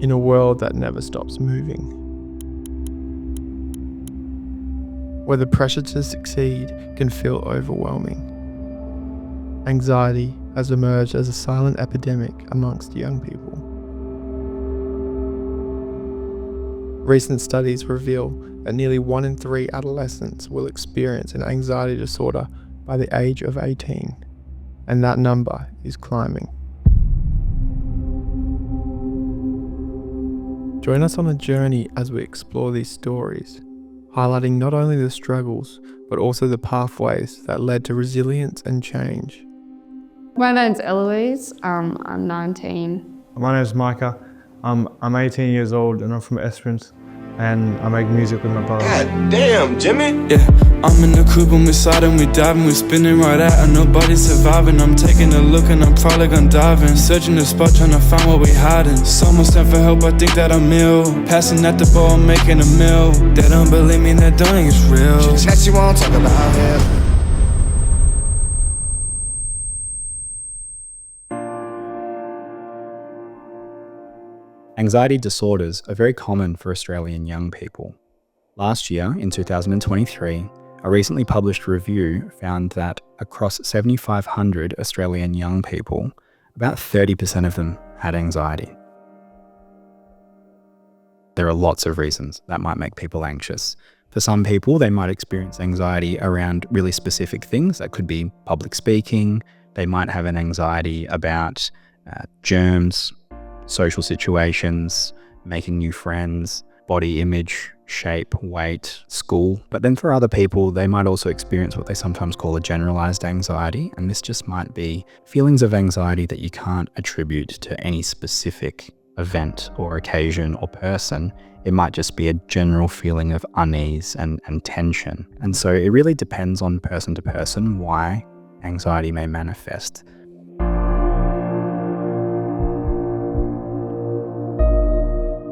in a world that never stops moving, where the pressure to succeed can feel overwhelming. Anxiety has emerged as a silent epidemic amongst young people. Recent studies reveal that nearly 1 in 3 adolescents will experience an anxiety disorder by the age of 18, and that number is climbing. Join us on a journey as we explore these stories, highlighting not only the struggles, but also the pathways that led to resilience and change. My name's Eloise. I'm 19. My name's Micah. I'm 18 years old and I'm from Esperance, and I make music with my brother. God damn, Jimmy! Yeah, I'm in the coupe and we're sliding, we're diving, we're spinning right out and nobody's surviving. I'm taking a look and I'm probably gonna dive in, searching the spot trying to find what we hiding. Someone sent for help, I think that I'm ill, passing at the bar, making a meal. They don't believe me, that doing is real. That you won't talk about him. Anxiety disorders are very common for Australian young people. Last year, in 2023, a recently published review found that across 7,500 Australian young people, about 30% of them had anxiety. There are lots of reasons that might make people anxious. For some people, they might experience anxiety around really specific things. That could be public speaking. They might have an anxiety about germs, social situations, making new friends, body image, shape, weight, school. But then for other people, they might also experience what they sometimes call a generalized anxiety. And this just might be feelings of anxiety that you can't attribute to any specific event or occasion or person. It might just be a general feeling of unease and tension. And so it really depends on person to person why anxiety may manifest.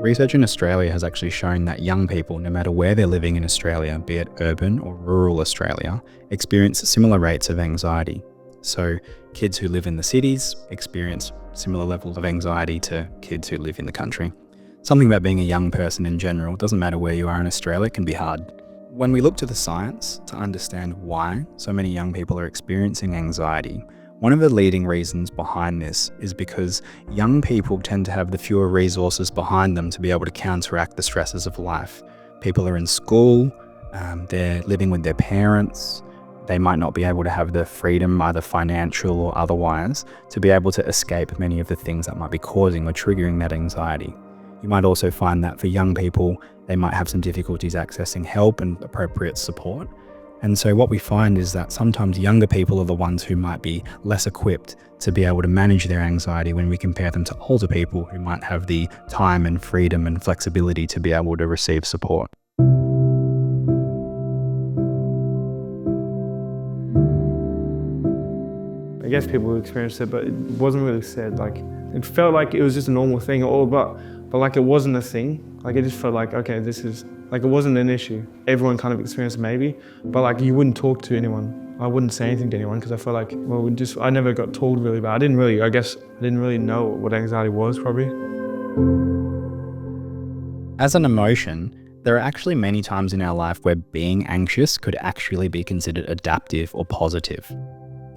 Research in Australia has actually shown that young people, no matter where they're living in Australia, be it urban or rural Australia, experience similar rates of anxiety. So kids who live in the cities experience similar levels of anxiety to kids who live in the country. Something about being a young person in general, doesn't matter where you are in Australia, can be hard. When we look to the science to understand why so many young people are experiencing anxiety, one of the leading reasons behind this is because young people tend to have the fewer resources behind them to be able to counteract the stresses of life. People are in school, they're living with their parents, they might not be able to have the freedom, either financial or otherwise, to be able to escape many of the things that might be causing or triggering that anxiety. You might also find that for young people, they might have some difficulties accessing help and appropriate support. And so what we find is that sometimes younger people are the ones who might be less equipped to be able to manage their anxiety when we compare them to older people who might have the time and freedom and flexibility to be able to receive support. I guess people experienced it, but it wasn't really said. Like, it felt like it was just a normal thing, but like it wasn't a thing. Like it just felt like, okay, this is, like it wasn't an issue. Everyone kind of experienced it maybe, but like you wouldn't talk to anyone. I wouldn't say anything to anyone because I felt like, well, I never got told really, but I didn't really know what anxiety was probably. As an emotion, there are actually many times in our life where being anxious could actually be considered adaptive or positive.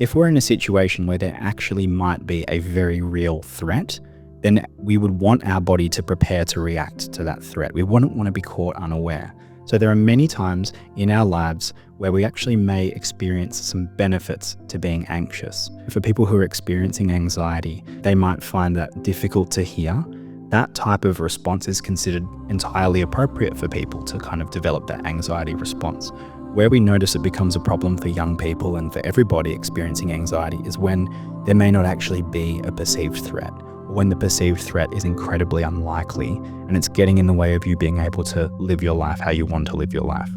If we're in a situation where there actually might be a very real threat, then we would want our body to prepare to react to that threat. We wouldn't want to be caught unaware. So there are many times in our lives where we actually may experience some benefits to being anxious. For people who are experiencing anxiety, they might find that difficult to hear. That type of response is considered entirely appropriate for people to kind of develop that anxiety response. Where we notice it becomes a problem for young people and for everybody experiencing anxiety is when there may not actually be a perceived threat, or when the perceived threat is incredibly unlikely and it's getting in the way of you being able to live your life how you want to live your life.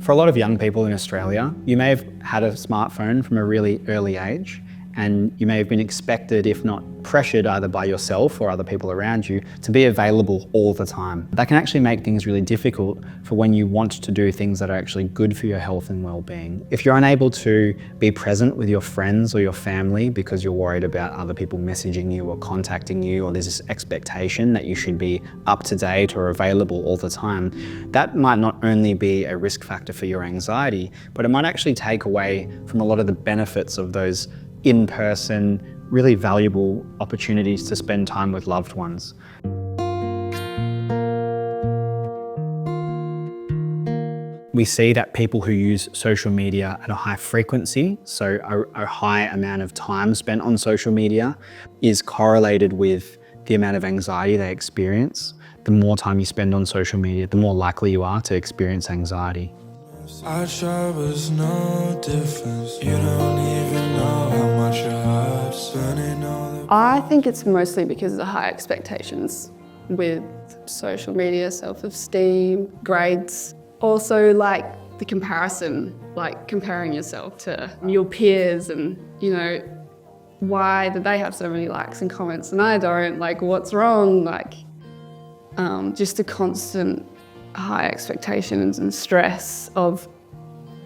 For a lot of young people in Australia, you may have had a smartphone from a really early age, and you may have been expected, if not pressured, either by yourself or other people around you, to be available all the time. That can actually make things really difficult for when you want to do things that are actually good for your health and well-being. If you're unable to be present with your friends or your family because you're worried about other people messaging you or contacting you, or there's this expectation that you should be up to date or available all the time, that might not only be a risk factor for your anxiety, but it might actually take away from a lot of the benefits of those in-person, really valuable opportunities to spend time with loved ones. We see that people who use social media at a high frequency, so a high amount of time spent on social media, is correlated with the amount of anxiety they experience. The more time you spend on social media, the more likely you are to experience anxiety. Our job is no difference. You don't even know how much your heart's burning all the... I think it's mostly because of the high expectations with social media, self-esteem, grades. Also, like the comparison, like comparing yourself to your peers and, you know, why do they have so many likes and comments and I don't? Like, what's wrong? Like, just a constant high expectations and stress of,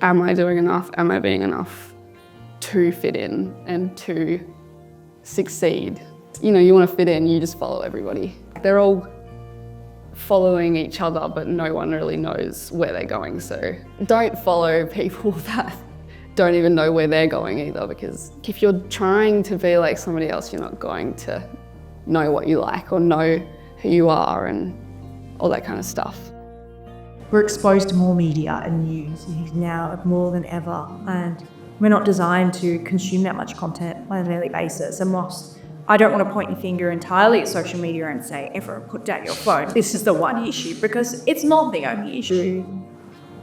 am I doing enough? Am I being enough to fit in and to succeed? You know, you want to fit in, you just follow everybody. They're all following each other, but no one really knows where they're going. So don't follow people that don't even know where they're going either, because if you're trying to be like somebody else, you're not going to know what you like or know who you are and all that kind of stuff. We're exposed to more media and news now more than ever, and we're not designed to consume that much content on a daily basis. And whilst I don't want to point your finger entirely at social media and say, everyone put down your phone, this is the one issue, because it's not the only issue.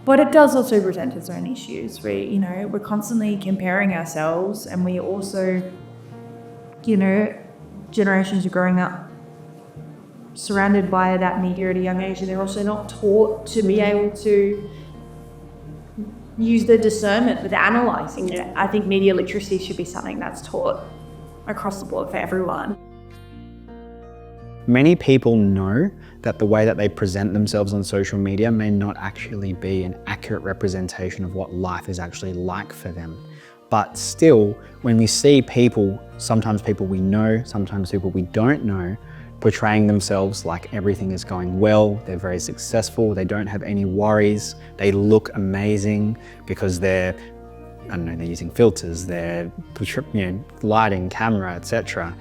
But it does also present its own issues. We're constantly comparing ourselves, and we also, generations are growing up surrounded by that media at a young age, and they're also not taught to be able to use the discernment with analysing it. I think media literacy should be something that's taught across the board for everyone. Many people know that the way that they present themselves on social media may not actually be an accurate representation of what life is actually like for them. But still, when we see people, sometimes people we know, sometimes people we don't know, portraying themselves like everything is going well, they're very successful, they don't have any worries, they look amazing because they're using filters, they're lighting, camera, etc.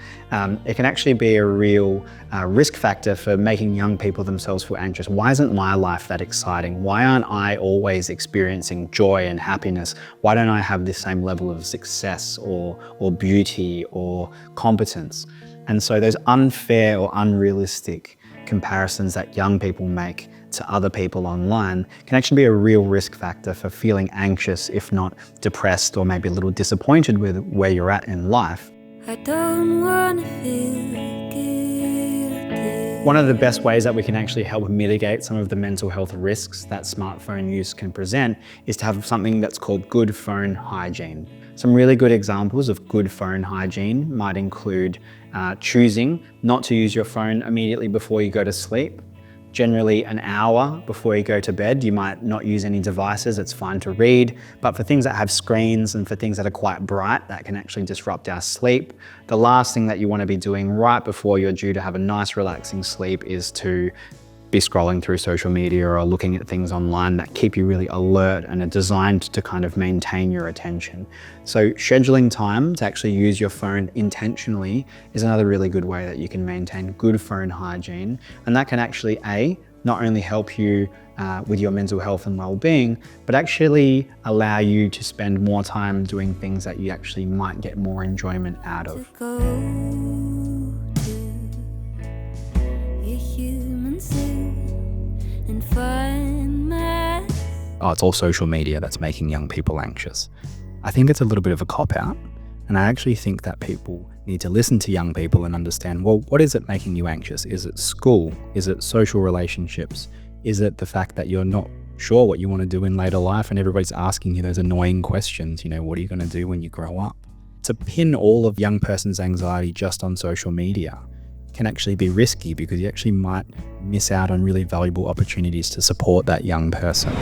It can actually be a real risk factor for making young people themselves feel anxious. Why isn't my life that exciting? Why aren't I always experiencing joy and happiness? Why don't I have the same level of success or beauty or competence? And so those unfair or unrealistic comparisons that young people make to other people online can actually be a real risk factor for feeling anxious, if not depressed, or maybe a little disappointed with where you're at in life. I don't wanna feel guilty. One of the best ways that we can actually help mitigate some of the mental health risks that smartphone use can present is to have something that's called good phone hygiene. Some really good examples of good phone hygiene might include choosing not to use your phone immediately before you go to sleep. Generally an hour before you go to bed, you might not use any devices, it's fine to read, but for things that have screens and for things that are quite bright, that can actually disrupt our sleep. The last thing that you want to be doing right before you're due to have a nice relaxing sleep is to be scrolling through social media or looking at things online that keep you really alert and are designed to kind of maintain your attention. So scheduling time to actually use your phone intentionally is another really good way that you can maintain good phone hygiene. And that can actually, not only help you with your mental health and well-being, but actually allow you to spend more time doing things that you actually might get more enjoyment out of. Oh, it's all social media that's making young people anxious. I think it's a little bit of a cop-out, and I actually think that people need to listen to young people and understand, well, what is it making you anxious? Is it school? Is it social relationships? Is it the fact that you're not sure what you want to do in later life and everybody's asking you those annoying questions, what are you going to do when you grow up? To pin all of young person's anxiety just on social media can actually be risky because you actually might miss out on really valuable opportunities to support that young person.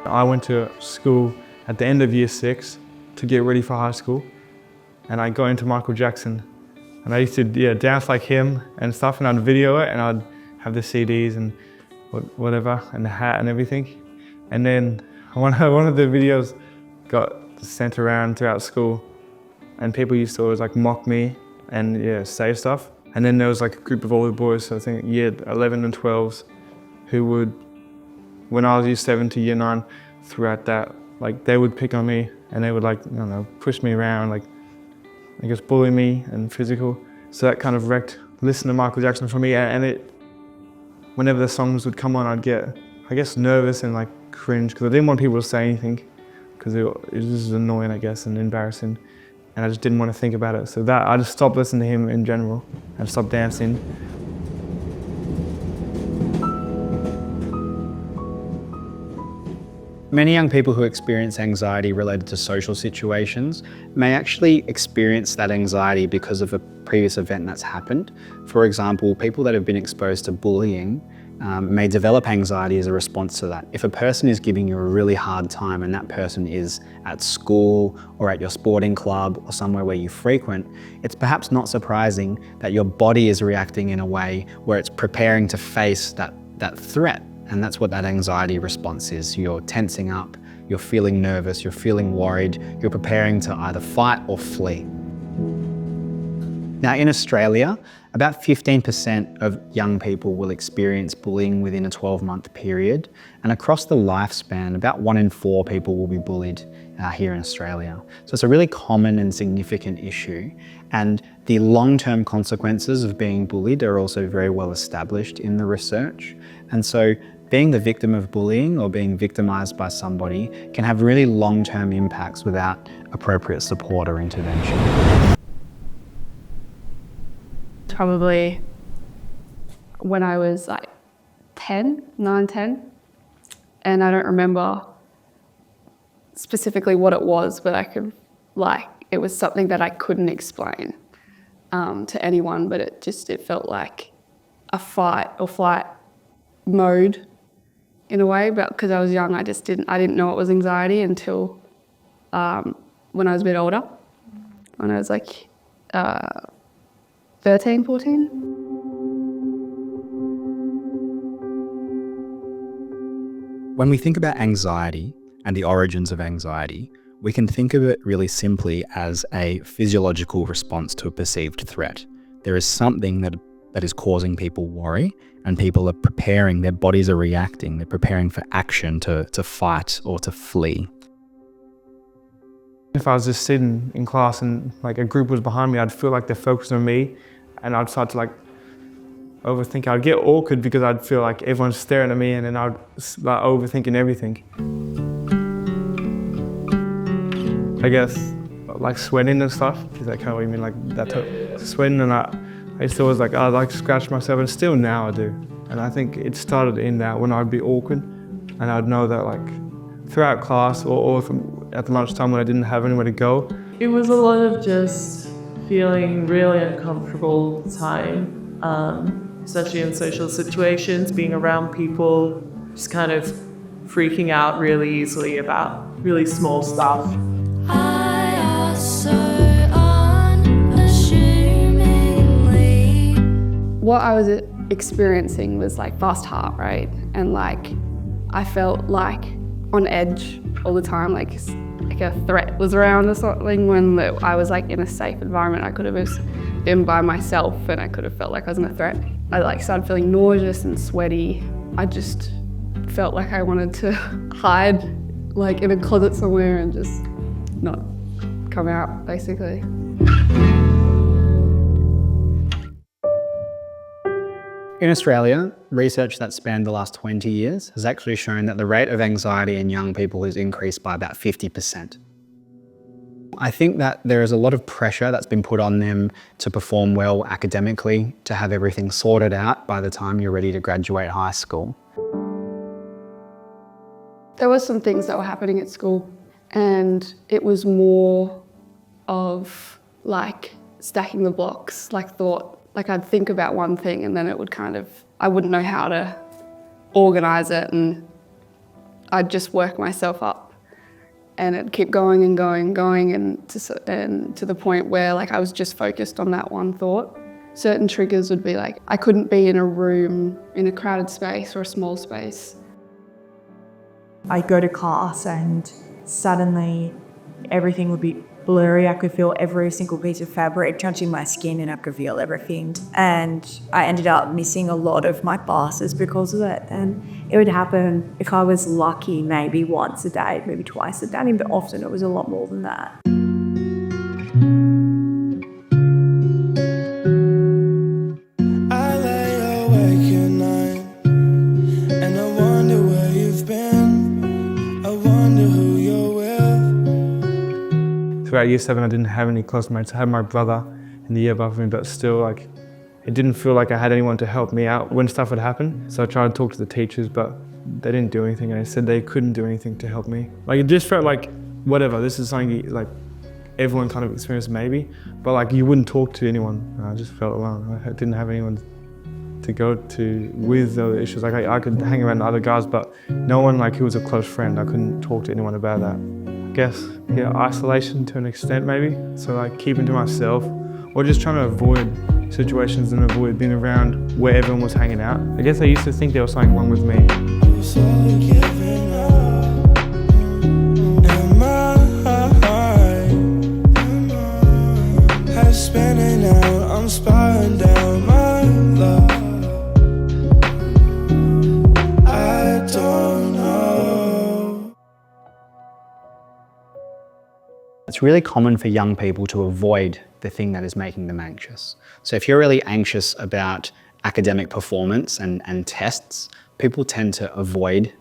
I went to school at the end of year 6 to get ready for high school, and I got into Michael Jackson, and I used to dance like him and stuff, and I'd video it, and I'd have the CDs and whatever, and the hat and everything. And then one of the videos got sent around throughout school, and people used to always like mock me and say stuff. And then there was like a group of older boys, so I think year 11 and 12s, who would, when I was year 7 to year 9, throughout that, like they would pick on me and they would like, I don't know, push me around, like I guess bully me and physical. So that kind of wrecked listening to Michael Jackson for me, and it, whenever the songs would come on, I'd get, I guess, nervous and like cringe because I didn't want people to say anything because it was just annoying, I guess, and embarrassing. And I just didn't want to think about it. So that, I just stopped listening to him in general and stopped dancing. Many young people who experience anxiety related to social situations may actually experience that anxiety because of a previous event that's happened. For example, people that have been exposed to bullying may develop anxiety as a response to that. If a person is giving you a really hard time and that person is at school or at your sporting club or somewhere where you frequent, it's perhaps not surprising that your body is reacting in a way where it's preparing to face that threat. And that's what that anxiety response is. You're tensing up, you're feeling nervous, you're feeling worried, you're preparing to either fight or flee. Now in Australia, about 15% of young people will experience bullying within a 12-month period. And across the lifespan, about 1 in 4 people will be bullied here in Australia. So it's a really common and significant issue. And the long-term consequences of being bullied are also very well established in the research. And so being the victim of bullying or being victimized by somebody can have really long-term impacts without appropriate support or intervention. Probably when I was like 9, 10, and I don't remember specifically what it was, but it was something that I couldn't explain to anyone, but it felt like a fight or flight mode in a way, but because I was young, I didn't know it was anxiety until when I was a bit older, when I was like 13, 14. When we think about anxiety and the origins of anxiety, we can think of it really simply as a physiological response to a perceived threat. There is something that is causing people worry, and people are preparing, their bodies are reacting, they're preparing for action to fight or to flee. If I was just sitting in class and like a group was behind me, I'd feel like they're focused on me, and I'd start to like overthink. I'd get awkward because I'd feel like everyone's staring at me, and then I'd like overthinking everything. I guess like sweating and stuff. Is that kind of what you mean? Like that sweating, and I used to always like, I'd like scratch myself, and still now I do. And I think it started in that when I'd be awkward, and I'd know that like throughout class or at the lunchtime when I didn't have anywhere to go. It was a lot of just feeling really uncomfortable all the time, especially in social situations, being around people, just kind of freaking out really easily about really small stuff. I also unassumingly. What I was experiencing was like fast heart rate, and like I felt like on edge all the time, like a threat was around or something. When I was like in a safe environment, I could have been by myself and I could have felt like I was in a threat. I like started feeling nauseous and sweaty. I just felt like I wanted to hide like in a closet somewhere and just not come out, basically. In Australia, research that spanned the last 20 years has actually shown that the rate of anxiety in young people has increased by about 50%. I think that there is a lot of pressure that's been put on them to perform well academically, to have everything sorted out by the time you're ready to graduate high school. There were some things that were happening at school, and it was more of like stacking the blocks, like I'd think about one thing and then it would I wouldn't know how to organise it, and I'd just work myself up and it'd keep going and going and going, and to the point where like I was just focused on that one thought. Certain triggers would be like, I couldn't be in a room, in a crowded space or a small space. I'd go to class and suddenly everything would be blurry. I could feel every single piece of fabric touching my skin, and I could feel everything. And I ended up missing a lot of my classes because of it. And it would happen, if I was lucky, maybe once a day, maybe twice a day, but often it was a lot more than that. I lay awake at night, and I wonder where you've been. I wonder who you're with. Throughout year 7, I didn't have any close mates. I had my brother in the year above me, but still, like, it didn't feel like I had anyone to help me out when stuff would happen. So I tried to talk to the teachers, but they didn't do anything, and they said they couldn't do anything to help me. Like, it just felt like, whatever, this is something like everyone kind of experienced maybe, but like you wouldn't talk to anyone. I just felt alone. I didn't have anyone to go to with the issues. Like I could hang around other guys, but no one like who was a close friend. I couldn't talk to anyone about that. I guess, yeah, isolation to an extent maybe. So like keeping to myself, or just trying to avoid situations and avoid being around where everyone was hanging out. I guess I used to think there was something wrong with me. Spinning out, I'm spiraling down my love. I don't know. It's really common for young people to avoid the thing that is making them anxious. So if you're really anxious about academic performance and tests, people tend to avoid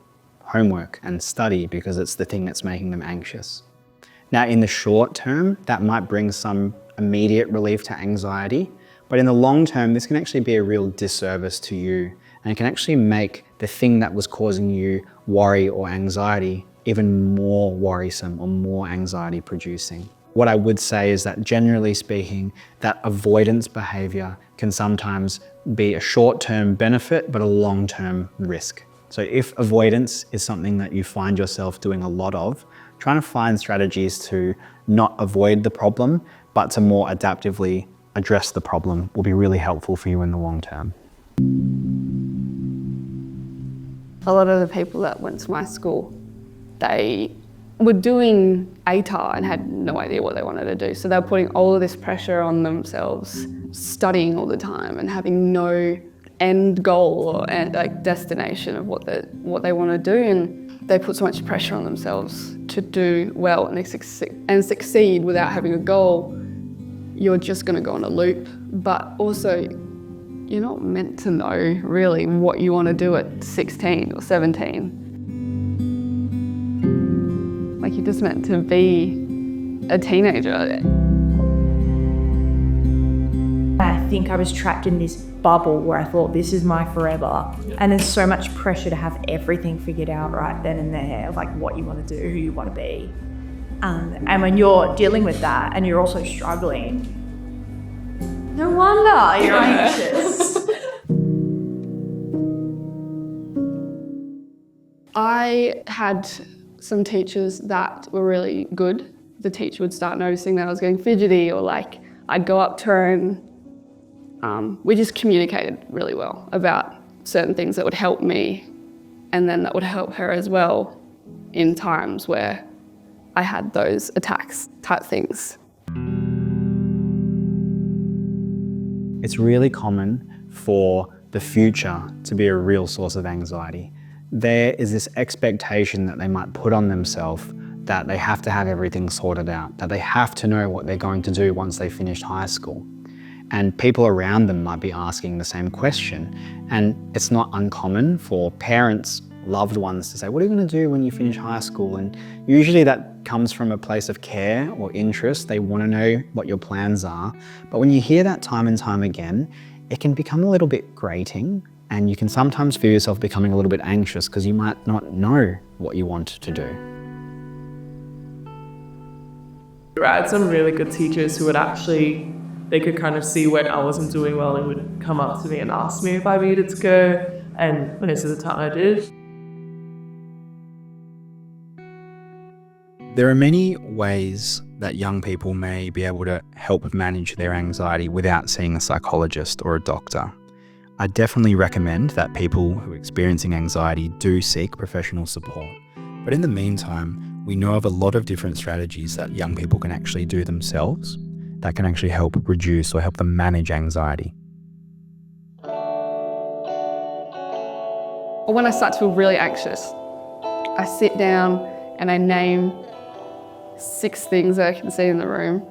homework and study because it's the thing that's making them anxious. Now, in the short term, that might bring some immediate relief to anxiety, but in the long term, this can actually be a real disservice to you, and it can actually make the thing that was causing you worry or anxiety even more worrisome or more anxiety producing. What I would say is that generally speaking, that avoidance behavior can sometimes be a short-term benefit, but a long-term risk. So if avoidance is something that you find yourself doing a lot of, trying to find strategies to not avoid the problem, but to more adaptively address the problem will be really helpful for you in the long term. A lot of the people that went to my school, they were doing ATAR and had no idea what they wanted to do. So they were putting all of this pressure on themselves, studying all the time and having no end goal or like destination of what they want to do. And they put so much pressure on themselves to do well and succeed without having a goal. You're just going to go on a loop. But also, you're not meant to know really what you want to do at 16 or 17. Like, you're just meant to be a teenager. I think I was trapped in this bubble where I thought this is my forever. And there's so much pressure to have everything figured out right then and there, of like what you want to do, who you want to be. And when you're dealing with that and you're also struggling, no wonder you're anxious. I had some teachers that were really good. The teacher would start noticing that I was getting fidgety, or like I'd go up to her and we just communicated really well about certain things that would help me, and then that would help her as well in times where I had those attacks type things. It's really common for the future to be a real source of anxiety. There is this expectation that they might put on themselves that they have to have everything sorted out, that they have to know what they're going to do once they finish high school. And people around them might be asking the same question. And it's not uncommon for parents, loved ones to say, what are you going to do when you finish high school? And usually that comes from a place of care or interest. They want to know what your plans are. But when you hear that time and time again, it can become a little bit grating. And you can sometimes feel yourself becoming a little bit anxious because you might not know what you want to do. I had some really good teachers who would actually, they could kind of see when I wasn't doing well and would come up to me and ask me if I needed to go, and most of the time I did. There are many ways that young people may be able to help manage their anxiety without seeing a psychologist or a doctor. I definitely recommend that people who are experiencing anxiety do seek professional support. But in the meantime, we know of a lot of different strategies that young people can actually do themselves that can actually help reduce or help them manage anxiety. Or when I start to feel really anxious, I sit down and I name 6 things that I can see in the room,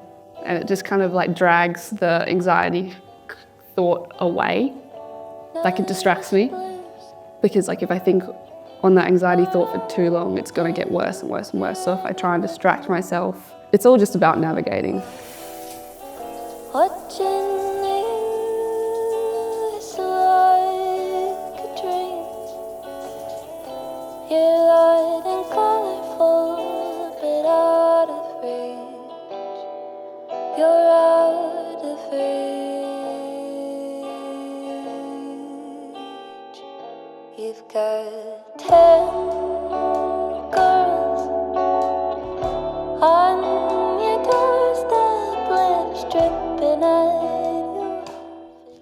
and it just kind of like drags the anxiety thought away. Like, it distracts me, because like if I think on that anxiety thought for too long, it's going to get worse and worse and worse. So if I try and distract myself, it's all just about navigating. Watching you is like a dream. You're light and colorful, but out of reach. You're out of reach. You've got 10 girls on your doorstep, lips dripping at you.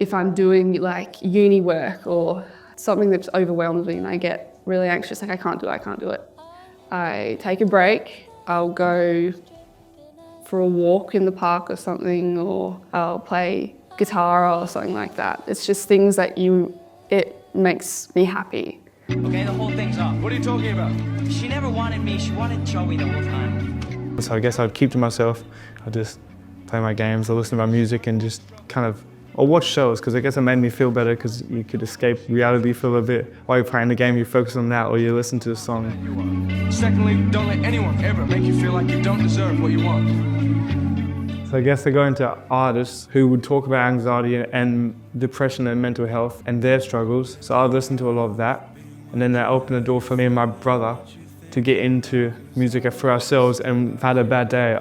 If I'm doing like uni work or something that overwhelms me and I get really anxious, like I can't do it. I take a break, I'll go for a walk in the park or something, or I'll play guitar or something like that. It's just things that it makes me happy. Okay, the whole thing's off. What are you talking about? She never wanted me, she wanted Joey the whole time. So I guess I'd keep to myself. I'd just play my games, I'd listen to my music and just kind of, or watch shows, because I guess it made me feel better because you could escape reality for a little bit. While you're playing the game, you focus on that, or you listen to the song. Secondly, don't let anyone ever make you feel like you don't deserve what you want. So I guess I go into artists who would talk about anxiety and depression and mental health and their struggles. So I'd listen to a lot of that. And then that opened the door for me and my brother to get into music for ourselves. And if I had a bad day,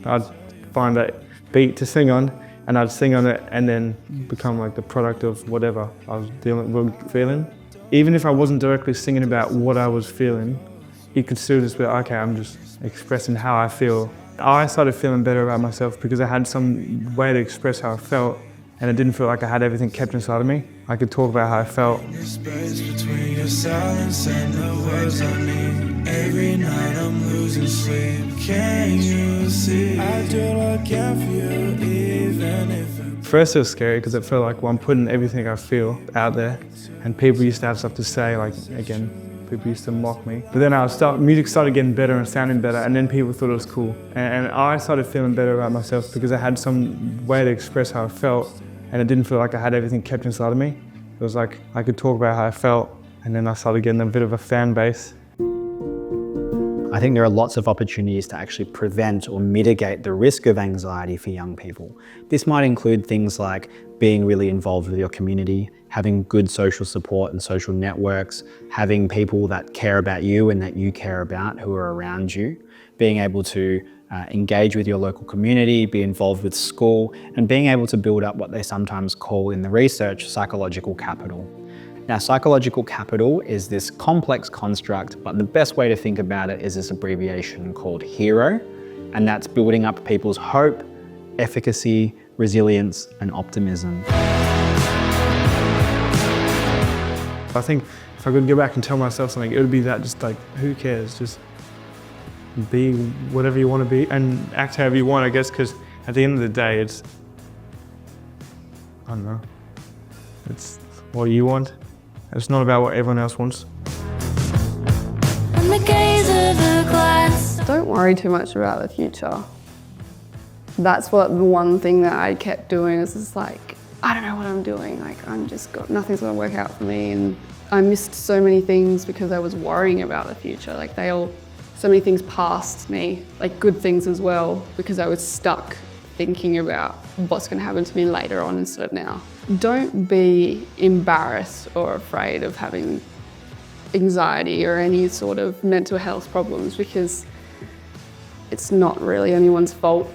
I'd find a beat to sing on, and I'd sing on it and then become like the product of whatever I was feeling. Even if I wasn't directly singing about what I was feeling, you could still just be like, okay, I'm just expressing how I feel. I started feeling better about myself because I had some way to express how I felt, and it didn't feel like I had everything kept inside of me. I could talk about how I felt. The space between your silence and the words I need. Every night I'm losing sleep. Can you see? I do what I can for you, even if First it was scary because it felt like, well, I'm putting everything I feel out there, and people used to have stuff to say, like, again, people used to mock me. But then music started getting better and sounding better, and then people thought it was cool. And I started feeling better about myself because I had some way to express how I felt, and it didn't feel like I had everything kept inside of me. It was like I could talk about how I felt, and then I started getting a bit of a fan base. I think there are lots of opportunities to actually prevent or mitigate the risk of anxiety for young people. This might include things like being really involved with your community, having good social support and social networks, having people that care about you and that you care about who are around you, being able to engage with your local community, be involved with school, and being able to build up what they sometimes call in the research psychological capital. Now, psychological capital is this complex construct, but the best way to think about it is this abbreviation called HERO, and that's building up people's hope, efficacy, resilience, and optimism. I think if I could go back and tell myself something, it would be that, just like, who cares? Just be whatever you want to be and act however you want, I guess, because at the end of the day, it's, I don't know, it's what you want. It's not about what everyone else wants. In the gaze of the glass. Don't worry too much about the future. That's what the one thing that I kept doing is just like, I don't know what I'm doing. Like, nothing's gonna work out for me. And I missed so many things because I was worrying about the future. Like so many things passed me, like good things as well, because I was stuck thinking about what's going to happen to me later on instead of now. Don't be embarrassed or afraid of having anxiety or any sort of mental health problems, because it's not really anyone's fault.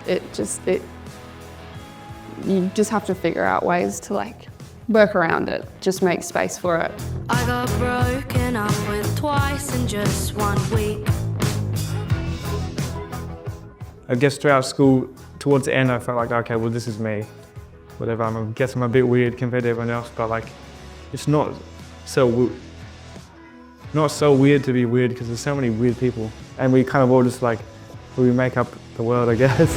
You just have to figure out ways to like work around it, just make space for it. I got broken up with twice in just 1 week. I guess throughout school, towards the end, I felt like, okay, well, this is me. Whatever, I guess I'm a bit weird compared to everyone else, but like, it's not so weird to be weird, because there's so many weird people. And we kind of all just like, we make up the world, I guess.